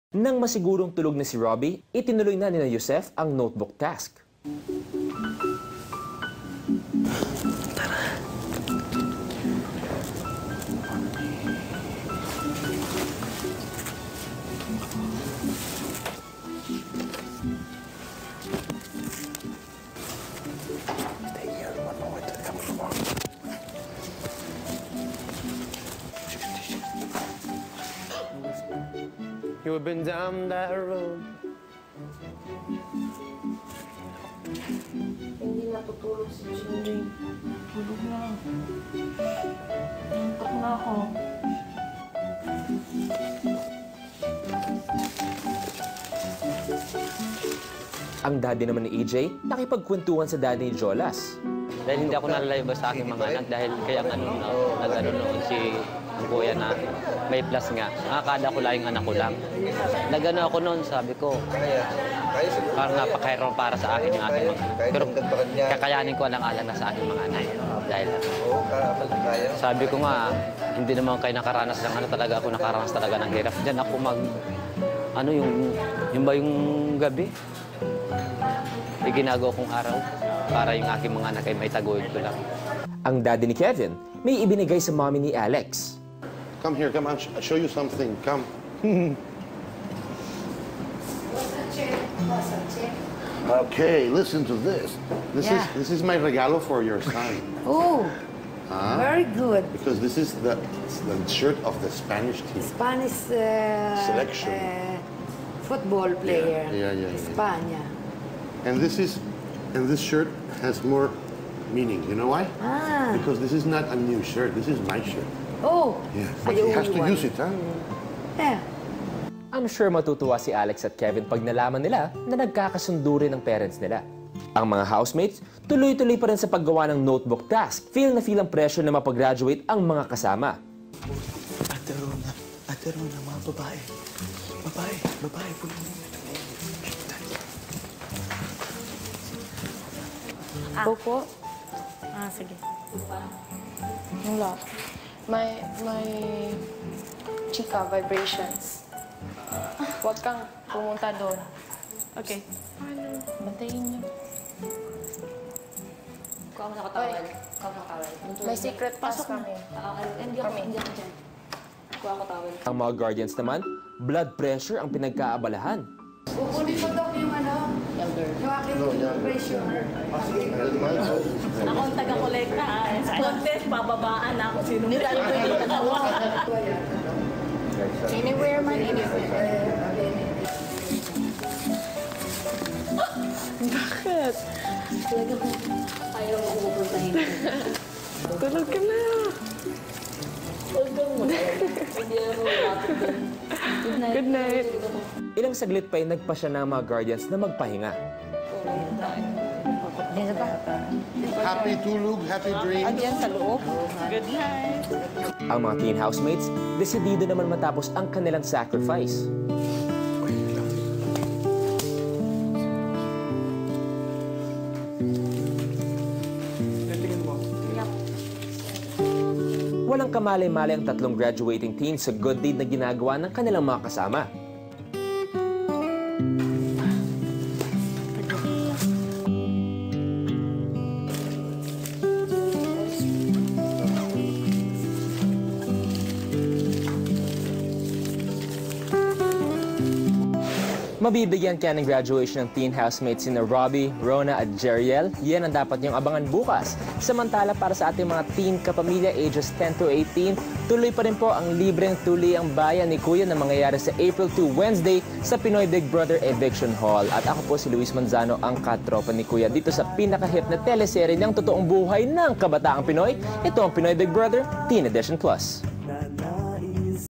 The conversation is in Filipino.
Nang masigurong tulog na si Robbie, itinuloy na ni Yusef ang notebook task. You've been down that road. Hindi natutulog si Julie. Tulog na. Nantok na ako. Ang daddy naman ni EJ, nakipagkwentuhan sa daddy ni Jolas. Dahil hindi ako nalalayo ba sa aking mga anak dahil kaya nag-ano noon si ang kuya na may plus nga. Akala ko lang yung anak ko lang. Nag-ano ako noon, sabi ko, parang napakahirap para sa akin yung aking mga anak. Pero kakayanin ko alang-alang na sa aking mga anak. Dahil sabi ko nga, hindi naman kayo nakaranas ng ano talaga ako nakaranas talaga ng hirap. Diyan ako ano yung ba yung gabi? Yung ginagawa kong araw para yung aking mga anak ay may taguyod ko lang. Ang daddy ni Kevin, may ibinigay sa mommy ni Alex. Come here, come. I'll show you something. Come. Okay, listen to this. This is my regalo for your son. Oh, very good. Because this is the shirt of the Spanish team. Spanish Selection. Football player. Yeah. España. And this shirt has more meaning. You know why? Ah. Because this is not a new shirt. This is my shirt. Oh. Yeah. But he has to use it, huh? Yeah. I'm sure matutuwa si Alex at Kevin pag nalaman nila na nagkakasundo rin ng parents nila. Ang mga housemates, tuloy-tuloy pa rin sa paggawa ng notebook task. Feel ang pressure na mapag-graduate ang mga kasama. Ate Rona, mga babae. Babae po yun. Opo? Sige. Wala. May chika vibrations. Huwag kang pumunta doon. Okay. Bantayin niyo. Kuha mo sa katawal. May secret pass kami. Hindi ako dyan. Kuha ko tawal. Ang mga guardians naman, blood pressure ang pinagkaabalahan. Kukunin mo daw yung yung aking pressure. Ako ang taga-kolekta. Sa contest, bababaan ako. Sino mo tayo ko yung dalawa? Anywhere man, anywhere. Bakit? Ayaw mo pupuntahin. Tulog ka na. Huwag kang hindi ako lapit doon. Good night. Ilang saglit pa ay nagpa siya ng mga guardians na magpahinga. Happy tulog, happy dreams. Diyan sa loob. Good night. Ang mga teen housemates, desidido naman matapos ang kanilang sacrifice. Walang kamalay-malay ang tatlong graduating teens sa good deed na ginagawa ng kanilang mga kasama. Mabibigyan kaya ng graduation ng teen housemates sina Robbie, Rona at Jeriel. Yan ang dapat niyong abangan bukas. Samantala para sa ating mga teen kapamilya ages 10 to 18, tuloy pa rin po ang libreng Tuli ang Bayan ni Kuya na mangyayari sa April 2 Wednesday sa Pinoy Big Brother Eviction Hall. At ako po si Luis Manzano, ang katropa ni Kuya dito sa pinakahit na teleserye ng totoong buhay ng kabataang Pinoy. Ito ang Pinoy Big Brother Teen Edition Plus.